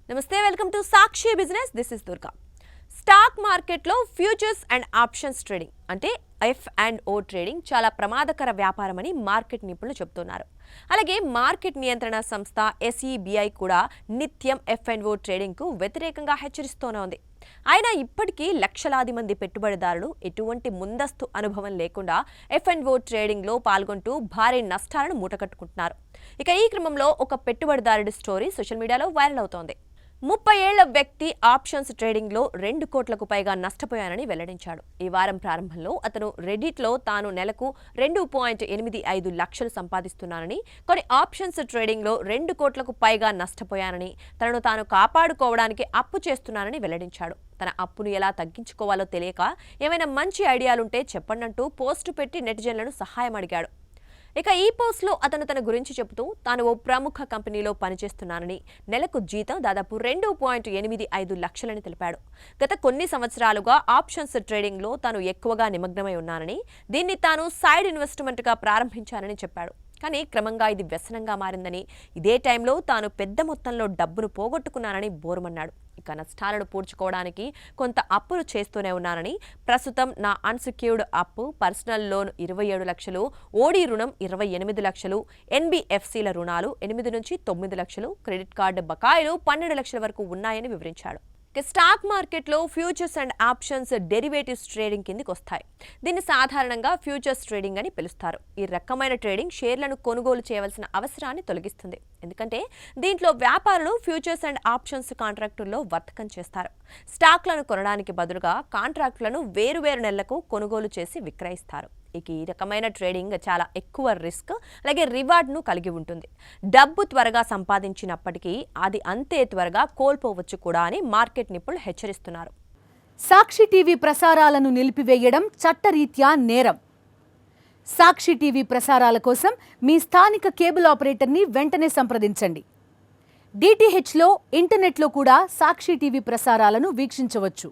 నమస్తే welcome to Sakshi business this is Durga. Stock మార్కెట్లో futures and options trading అంటే F&O trading చాలా ప్రమాదకర వ్యాపారం అని మార్కెట్ నిపుణులు చెబుతున్నారు. అలాగే మార్కెట్ నియంత్రణ సంస్థ SEBI కూడా నిత్యం F&O ట్రేడింగ్కు వ్యతిరేకంగా హెచ్చరిస్తూనే ఉంది. అయినా ఇప్పటికీ లక్షలాది మంది పెట్టుబడిదారులు ఎటువంటి ముందస్తు అనుభవం లేకుండా F&O ట్రేడింగ్లో పాల్గొంటూ భారీ నష్టాలను మూటకట్టుకుంటున్నారు. ఇక ఈ క్రమంలో ఒక పెట్టుబడిదారుడి స్టోరీ సోషల్ మీడియాలో వైరల్ అవుతోంది. 30 ఏళ్ల వ్యక్తి ఆప్షన్స్ ట్రేడింగ్లో 2 కోట్లకు పైగా నష్టపోయానని వెల్లడించాడు. ఈ వారం ప్రారంభంలో అతను రెడిట్లో తాను నెలకు 2.85 లక్షలు సంపాదిస్తున్నానని, కొన్ని ఆప్షన్స్ ట్రేడింగ్లో 2 కోట్లకు పైగా నష్టపోయానని, తనను తాను కాపాడుకోవడానికి అప్పు చేస్తున్నానని వెల్లడించాడు. తన అప్పును ఎలా తగ్గించుకోవాలో తెలియక ఏమైనా మంచి ఐడియాలుంటే చెప్పండంటూ పోస్టు పెట్టి నెటిజన్లను సహాయం అడిగాడు. ఇక ఈ పోస్ట్లో అతను తన గురించి చెబుతూ తాను ఓ ప్రముఖ కంపెనీలో పనిచేస్తున్నానని, నెలకు జీతం దాదాపు 2.85 లక్షలని తెలిపాడు. గత కొన్ని సంవత్సరాలుగా ఆప్షన్స్ ట్రేడింగ్లో తాను ఎక్కువగా నిమగ్నమై ఉన్నానని, దీన్ని తాను సైడ్ ఇన్వెస్ట్మెంట్గా ప్రారంభించానని చెప్పాడు. కానీ క్రమంగా ఇది వ్యసనంగా మారిందని, ఇదే టైంలో తాను పెద్ద మొత్తంలో డబ్బును పోగొట్టుకున్నానని బోరుమన్నాడు. ఇక నష్టాలను పూడ్చుకోవడానికి కొంత అప్పులు చేస్తూనే ఉన్నానని, ప్రస్తుతం నా అన్సెక్యూర్డ్ అప్పు పర్సనల్ లోన్ 27 లక్షలు, ఓడి రుణం 28 లక్షలు, NBFCల రుణాలు 8 నుంచి 9 లక్షలు, క్రెడిట్ కార్డు బకాయిలు 12 లక్షల వరకు ఉన్నాయని వివరించాడు. స్టాక్ మార్కెట్లో futures and options derivatives trading కిందికి వస్తాయి. దీన్ని సాధారణంగా ఫ్యూచర్స్ ట్రేడింగ్ అని పిలుస్తారు. ఈ రకమైన ట్రేడింగ్ షేర్లను కొనుగోలు చేయవలసిన అవసరాన్ని తొలగిస్తుంది. ఎందుకంటే దీంట్లో వ్యాపారులు ఫ్యూచర్స్ అండ్ ఆప్షన్స్ కాంట్రాక్టుల్లో వర్తకం చేస్తారు. స్టాక్లను కొనడానికి బదులుగా కాంట్రాక్టులను వేరువేరు నెలలకు కొనుగోలు చేసి విక్రయిస్తారు. ఇక ఈ రకమైన ట్రేడింగ్ చాలా ఎక్కువ రిస్క్ అలాగే రివార్డ్ను కలిగి ఉంటుంది. డబ్బు త్వరగా సంపాదించినప్పటికీ అది అంతే త్వరగా కోల్పోవచ్చు కూడా అని మార్కెట్ నిపుణులు హెచ్చరిస్తున్నారు. సాక్షి టీవీ ప్రసారాలను నిలిపివేయడం చట్టరీత్యా నేరం. సాక్షి టీవీ ప్రసారాల కోసం మీ స్థానిక కేబుల్ ఆపరేటర్ని వెంటనే సంప్రదించండి. DTHలో ఇంటర్నెట్లో కూడా సాక్షి టీవీ ప్రసారాలను వీక్షించవచ్చు.